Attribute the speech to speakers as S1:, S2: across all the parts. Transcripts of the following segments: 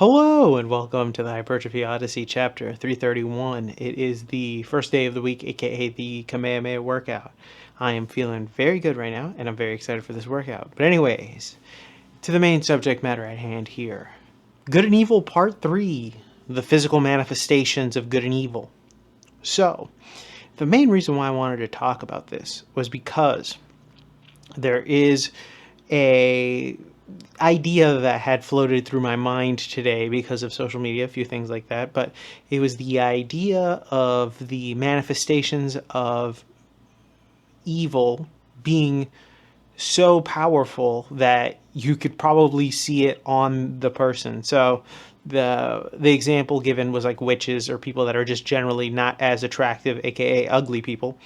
S1: Hello and welcome to the Hypertrophy Odyssey chapter 331. It is the first day of the week, aka the Kamehameha workout. I am feeling very good right now and I'm very excited for this workout. But anyways, to the main subject matter at hand here. Good and Evil Part 3, the physical manifestations of good and evil. So, the main reason why I wanted to talk about this was because there is a idea that had floated through my mind today because of social media, a few things like that, but it was the idea of the manifestations of evil being so powerful that you could probably see it on the person. So the example given was like witches or people that are just generally not as attractive, aka ugly people.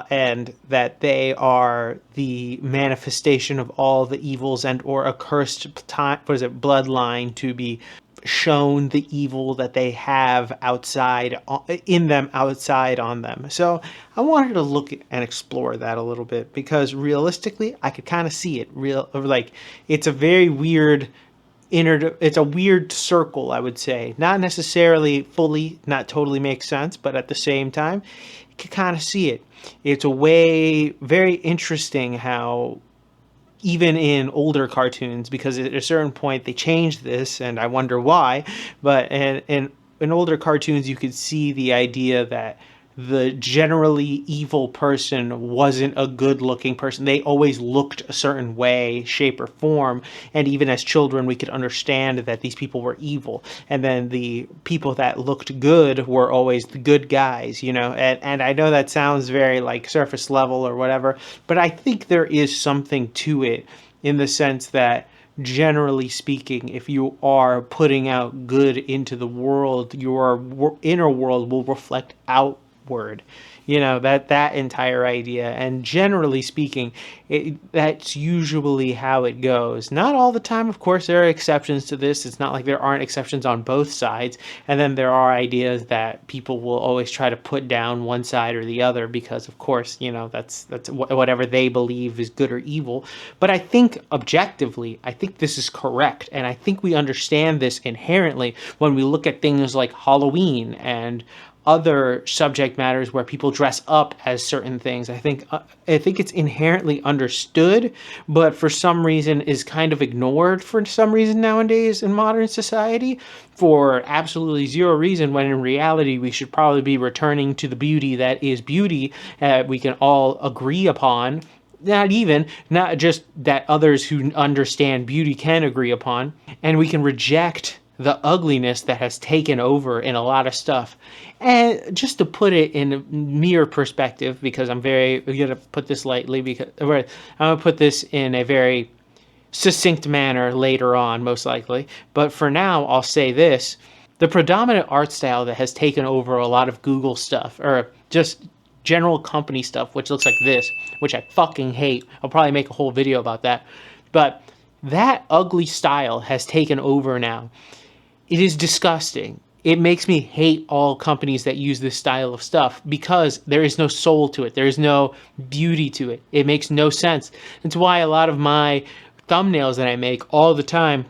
S1: And that they are the manifestation of all the evils and or a cursed time, bloodline to be shown the evil that they have outside in them, outside on them. So I wanted to look and explore that a little bit because realistically, I could kind of see it. It's a very weird it's a weird circle, I would say. Not necessarily fully, not totally makes sense, but at the same time, you can kind of see it. It's a way very interesting how even in older cartoons, because at a certain point they changed this, and I wonder why, but in older cartoons you could see the idea that the generally evil person wasn't a good looking person. They always looked a certain way, shape, or form. And even as children, we could understand that these people were evil. And then the people that looked good were always the good guys, you know? And I know that sounds very like surface level or whatever, but I think there is something to it in the sense that generally speaking, if you are putting out good into the world, your inner world will reflect outward. You know, that entire idea. And generally speaking, that's usually how it goes. Not all the time, of course. There are exceptions to this. It's not like there aren't exceptions on both sides. And then there are ideas that people will always try to put down one side or the other because, of course, you know, that's whatever they believe is good or evil. But I think objectively, I think this is correct. And I think we understand this inherently when we look at things like Halloween and other subject matters where people dress up as certain things. I think it's inherently understood, but for some reason is kind of ignored for some reason nowadays in modern society for absolutely zero reason, when in reality we should probably be returning to the beauty that is beauty we can all agree upon. Not just that others who understand beauty can agree upon, and we can reject the ugliness that has taken over in a lot of stuff. And just to put it in mere perspective, because I'm going to put this lightly, because I'm going to put this in a very succinct manner later on, most likely. But for now, I'll say this. The predominant art style that has taken over a lot of Google stuff, or just general company stuff, which looks like this, which I fucking hate. I'll probably make a whole video about that. But that ugly style has taken over now. It is disgusting. It makes me hate all companies that use this style of stuff because there is no soul to it. There is no beauty to it. It makes no sense. That's why a lot of my thumbnails that I make all the time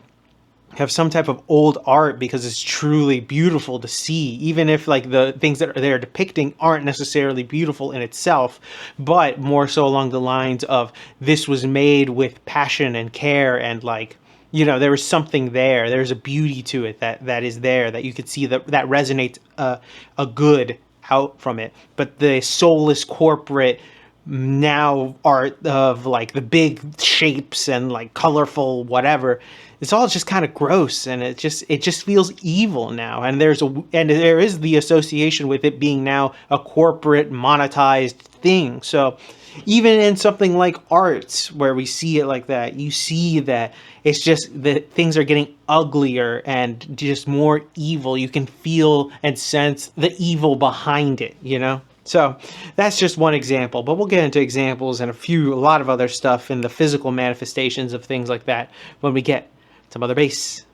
S1: have some type of old art, because it's truly beautiful to see, even if like the things that they're depicting aren't necessarily beautiful in itself, but more so along the lines of this was made with passion and care, and like, you know, there was something there. There's a beauty to it that is there, that you could see that resonates a good out from it. But the soulless corporate now art of like the big shapes and like colorful whatever, it's all just kind of gross, and it just feels evil now. And there is the association with it being now a corporate monetized thing. So even in something like arts where we see it like that, you see that it's just that things are getting uglier and just more evil. You can feel and sense the evil behind it, you know? So that's just one example, but we'll get into examples and a lot of other stuff in the physical manifestations of things like that when we get to Mother Base.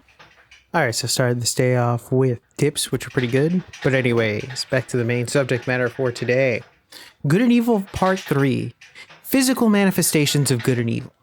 S1: All right, so started this day off with tips, which are pretty good. But anyways, back to the main subject matter for today. Good and Evil Part 3. Physical manifestations of good and evil.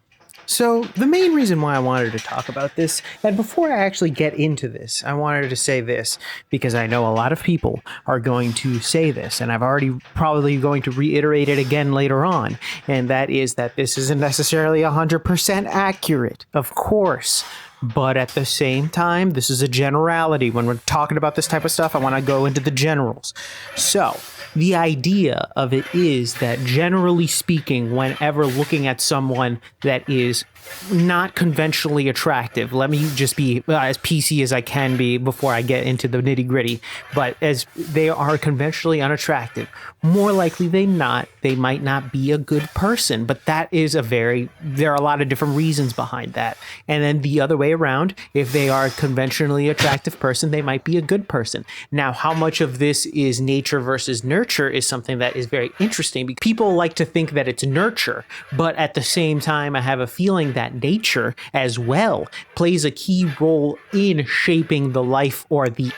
S1: So, the main reason why I wanted to talk about this, and before I actually get into this, I wanted to say this because I know a lot of people are going to say this, and I've already probably going to reiterate it again later on, and that is that this isn't necessarily 100% accurate, of course. But at the same time, this is a generality. When we're talking about this type of stuff, I want to go into the generals. So, the idea of it is that generally speaking, whenever looking at someone that is not conventionally attractive, let me just be as PC as I can be before I get into the nitty gritty, but as they are conventionally unattractive, more likely than not, they might not be a good person. But that is there are a lot of different reasons behind that. And then the other way around, if they are a conventionally attractive person, they might be a good person. Now, how much of this is nature versus nurture is something that is very interesting, because people like to think that it's nurture, but at the same time, I have a feeling that nature as well plays a key role in shaping the life or the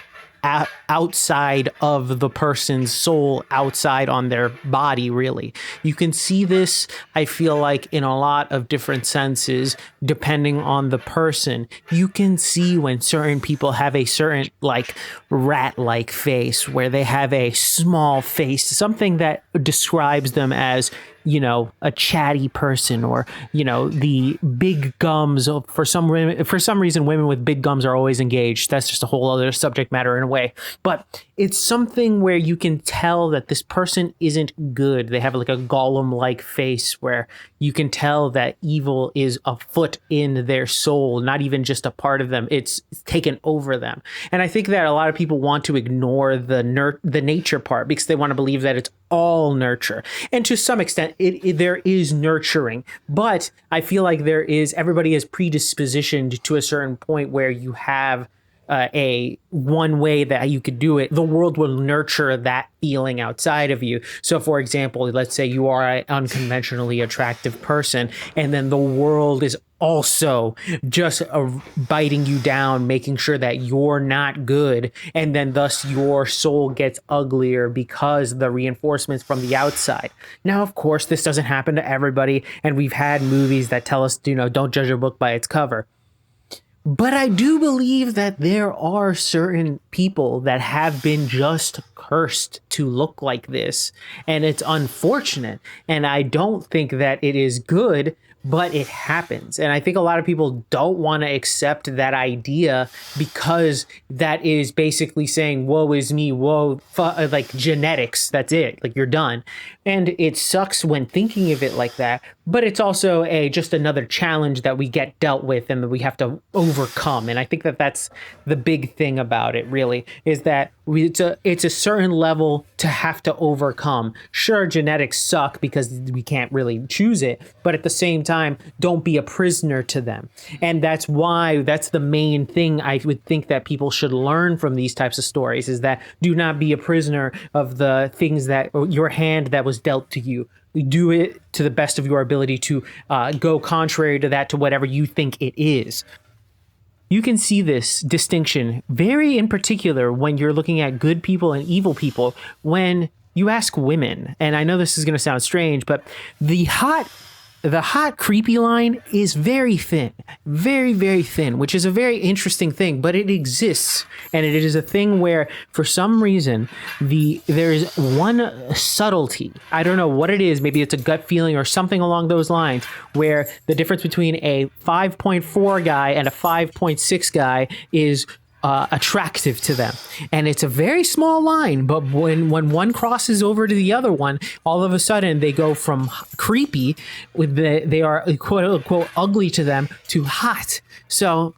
S1: outside of the person's soul, outside on their body. Really, you can see this, I feel like, in a lot of different senses depending on the person. You can see when certain people have a certain like rat-like face, where they have a small face, something that describes them as, you know, a chatty person, or, you know, the big gums. For some reason, women with big gums are always engaged. That's just a whole other subject matter in a way. But it's something where you can tell that this person isn't good. They have like a golem-like face where you can tell that evil is afoot in their soul, not even just a part of them. It's taken over them. And I think that a lot of people want to ignore the nature part because they want to believe that it's all nurture. And to some extent, there is nurturing, but I feel like everybody is predispositioned to a certain point where you have a one way that you could do it. The world will nurture that feeling outside of you. So for example, let's say you are an unconventionally attractive person, and then the world is also just biting you down, making sure that you're not good, and then thus your soul gets uglier because the reinforcements from the outside. Now, of course, this doesn't happen to everybody, and we've had movies that tell us, you know, don't judge a book by its cover. But I do believe that there are certain people that have been just cursed to look like this, and it's unfortunate, and I don't think that it is good, but it happens. And I think a lot of people don't want to accept that idea because that is basically saying, woe is me, like genetics, that's it, like you're done. And it sucks when thinking of it like that, but it's also just another challenge that we get dealt with and that we have to overcome. And I think that that's the big thing about it, really, is that it's a certain level to have to overcome. Sure, genetics suck because we can't really choose it, but at the same time, don't be a prisoner to them. And that's the main thing I would think that people should learn from these types of stories, is that do not be a prisoner of the things that your hand that was dealt to you. Do it to the best of your ability to go contrary to that, to whatever you think it is. You can see this distinction very in particular when you're looking at good people and evil people. When you ask women, and I know this is going to sound strange, but the hot creepy line is very thin, very, very thin, which is a very interesting thing, but it exists. And it is a thing where, for some reason, there is one subtlety. I don't know what it is. Maybe it's a gut feeling or something along those lines, where the difference between a 5.4 guy and a 5.6 guy is attractive to them. And it's a very small line, but when one crosses over to the other one, all of a sudden they go from creepy, they are quote unquote ugly to them, to hot. So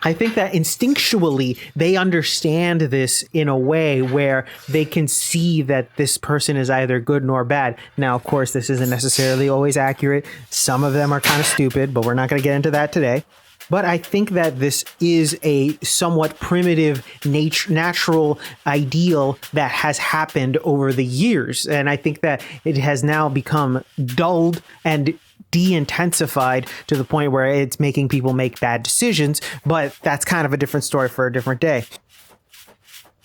S1: I think that instinctually they understand this in a way where they can see that this person is either good nor bad. Now, of course, this isn't necessarily always accurate. Some of them are kind of stupid, but we're not going to get into that today. But I think that this is a somewhat primitive natural ideal that has happened over the years. And I think that it has now become dulled and de-intensified to the point where it's making people make bad decisions. But that's kind of a different story for a different day.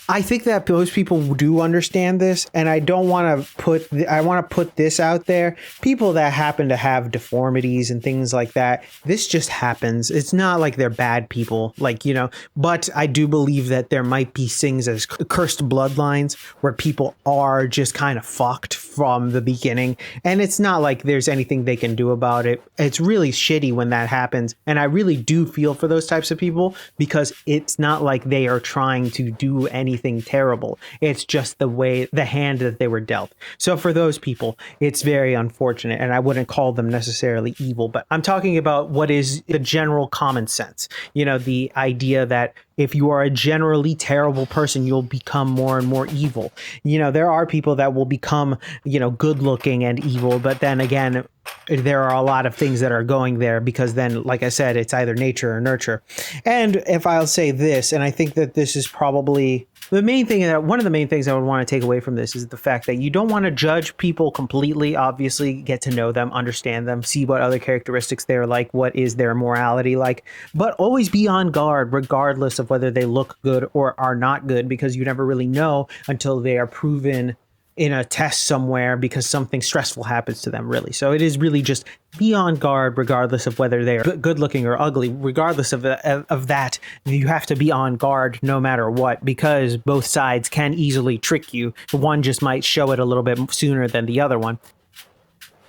S2: I think that those people do understand this, and I don't want to put. I want to put this out there. People that happen to have deformities and things like that, this just happens. It's not like they're bad people, like, you know. But I do believe that there might be things as cursed bloodlines where people are just kind of fucked from the beginning, and it's not like there's anything they can do about it. It's really shitty when that happens, and I really do feel for those types of people because it's not like they are trying to do anything terrible. It's just the hand that they were dealt. So for those people, it's very unfortunate, and I wouldn't call them necessarily evil, but I'm talking about what is the general common sense. You know, the idea that if you are a generally terrible person, you'll become more and more evil. You know, there are people that will become, you know, good looking and evil, but then again, there are a lot of things that are going there because then, like I said, it's either nature or nurture. And if I'll say this, and I think that this is probably the main thing, that one of the main things I would want to take away from this is the fact that you don't want to judge people completely. Obviously, get to know them, understand them, see what other characteristics they're like, what is their morality like, but always be on guard regardless of whether they look good or are not good, because you never really know until they are proven in a test somewhere because something stressful happens to them, really. So it is really just be on guard regardless of whether they are good looking or ugly. Regardless of that, you have to be on guard no matter what, because both sides can easily trick you. One just might show it a little bit sooner than the other one.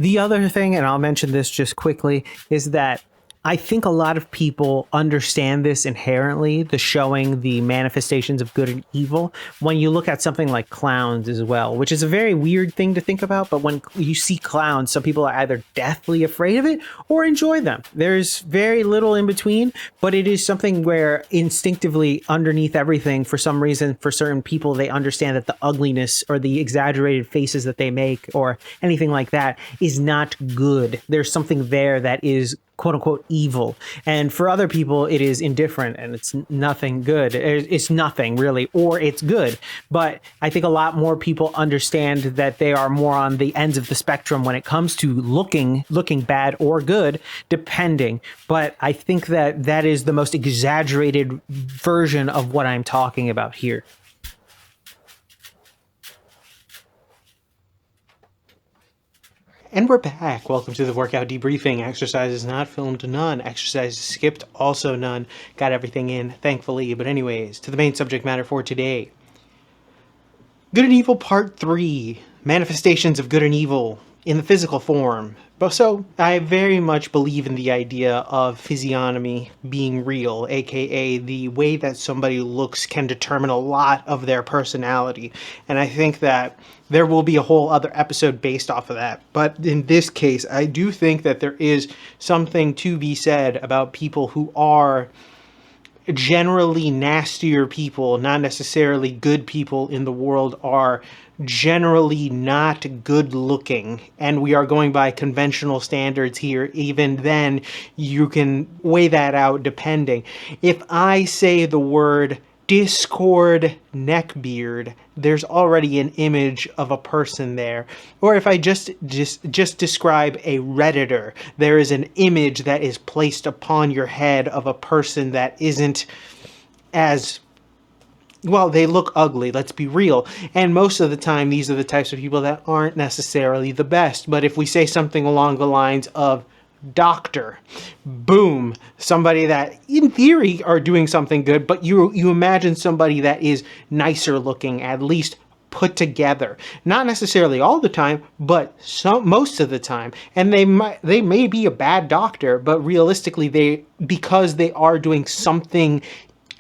S2: The other thing, and I'll mention this just quickly, is that I think a lot of people understand this inherently, the showing the manifestations of good and evil, when you look at something like clowns as well, which is a very weird thing to think about. But when you see clowns, some people are either deathly afraid of it or enjoy them. There's very little in between, but it is something where instinctively underneath everything, for some reason, for certain people, they understand that the ugliness or the exaggerated faces that they make or anything like that is not good. There's something there that is quote unquote evil, and for other people it is indifferent and it's nothing good. It's nothing really, or it's good. But I think a lot more people understand that they are more on the ends of the spectrum when it comes to looking bad or good, depending. But I think that that is the most exaggerated version of what I'm talking about here.
S1: And we're back. Welcome to the workout debriefing. Exercises not filmed, none. Exercises skipped, also none. Got everything in, thankfully. But anyways, to the main subject matter for today. Good and Evil Part 3. Manifestations of good and evil in the physical form. So I very much believe in the idea of physiognomy being real, aka the way that somebody looks can determine a lot of their personality. And I think that there will be a whole other episode based off of that. But in this case, I do think that there is something to be said about people who are generally nastier people, not necessarily good people in the world, are generally not good looking, and we are going by conventional standards here. Even then, you can weigh that out depending. If I say the word Discord neckbeard, there's already an image of a person there. Or if I just describe a Redditor, there is an image that is placed upon your head of a person that isn't as well, they look ugly, let's be real. And most of the time, these are the types of people that aren't necessarily the best. But if we say something along the lines of doctor, boom, somebody that in theory are doing something good, but you imagine somebody that is nicer looking, at least put together, not necessarily all the time, but most of the time. And they may be a bad doctor, but realistically, because they are doing something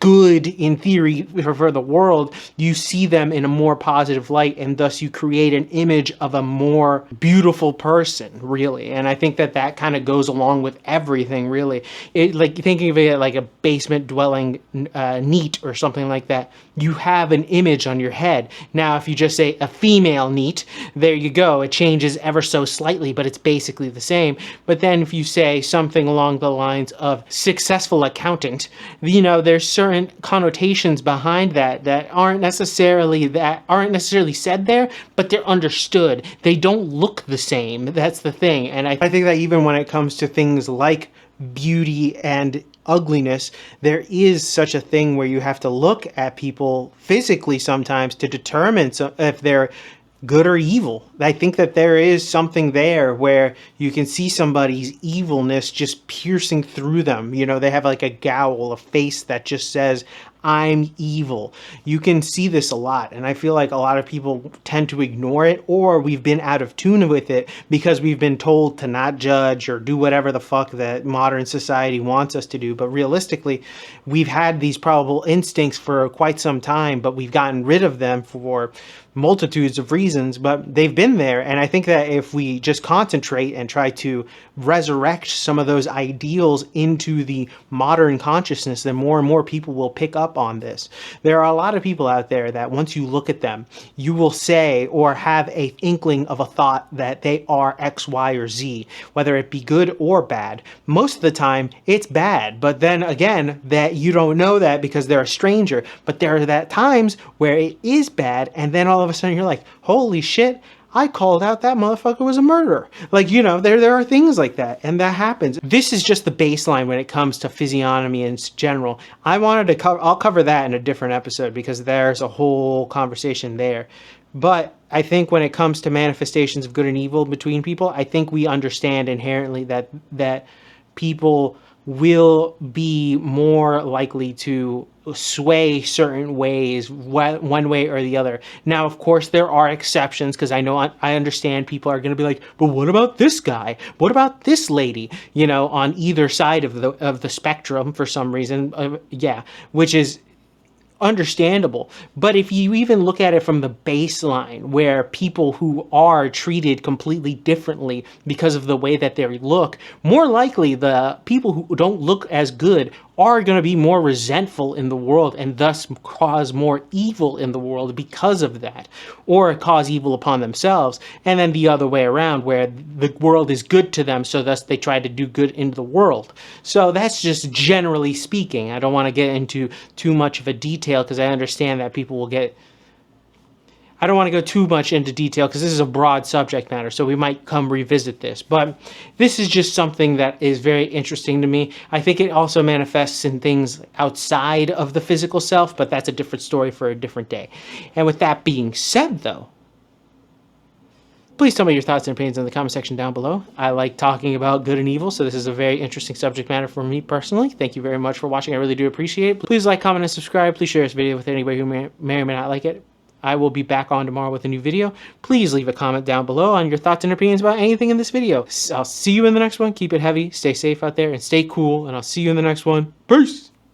S1: good in theory for the world, you see them in a more positive light, and thus you create an image of a more beautiful person, really. And I think that that kind of goes along with everything, really. It, like thinking of it like a basement dwelling NEET or something like that, you have an image on your head. Now, if you just say a female NEET, there you go. It changes ever so slightly, but it's basically the same. But then if you say something along the lines of successful accountant, you know, there's certain connotations behind that aren't necessarily said there, but they're understood. They don't look the same. That's the thing. And I think that even when it comes to things like beauty and ugliness, there is such a thing where you have to look at people physically sometimes to determine if they're good or evil. I think that there is something there where you can see somebody's evilness just piercing through them. You know, they have like a gowl, a face that just says, I'm evil. You can see this a lot, and I feel like a lot of people tend to ignore it, or we've been out of tune with it because we've been told to not judge or do whatever the fuck that modern society wants us to do. But realistically, we've had these probable instincts for quite some time, but we've gotten rid of them for multitudes of reasons, but they've been there. And I think that if we just concentrate and try to resurrect some of those ideals into the modern consciousness, then more and more people will pick up on this. There are a lot of people out there that once you look at them, you will say or have a inkling of a thought that they are X, Y, or Z, whether it be good or bad. Most of the time it's bad, but then again, that you don't know that because they're a stranger. But there are that times where it is bad, and then all of a sudden you're like, holy shit, I called out that motherfucker was a murderer. Like, you know, there are things like that, and that happens. This is just the baseline when it comes to physiognomy in general. I wanted to cover, I'll cover that in a different episode because there's a whole conversation there. But I think when it comes to manifestations of good and evil between people, I think we understand inherently that people will be more likely to sway certain ways, one way or the other. Now, of course, there are exceptions, because I know I understand people are going to be like, but what about this guy? What about this lady? You know, on either side of the spectrum for some reason. Yeah, which is understandable. But if you even look at it from the baseline, where people who are treated completely differently because of the way that they look, more likely the people who don't look as good are going to be more resentful in the world and thus cause more evil in the world because of that, or cause evil upon themselves. And then the other way around, where the world is good to them, so thus they try to do good in the world. So that's just generally speaking. I don't want to get into too much of a detail because I understand that people will get... I don't want to go too much into detail because this is a broad subject matter, so we might come revisit this. But this is just something that is very interesting to me. I think it also manifests in things outside of the physical self, but that's a different story for a different day. And with that being said, though, please tell me your thoughts and opinions in the comment section down below. I like talking about good and evil, so this is a very interesting subject matter for me personally. Thank you very much for watching. I really do appreciate it. Please like, comment, and subscribe. Please share this video with anybody who may or may not like it. I will be back on tomorrow with a new video. Please leave a comment down below on your thoughts and opinions about anything in this video. I'll see you in the next one. Keep it heavy, stay safe out there, and stay cool, and I'll see you in the next one. Peace!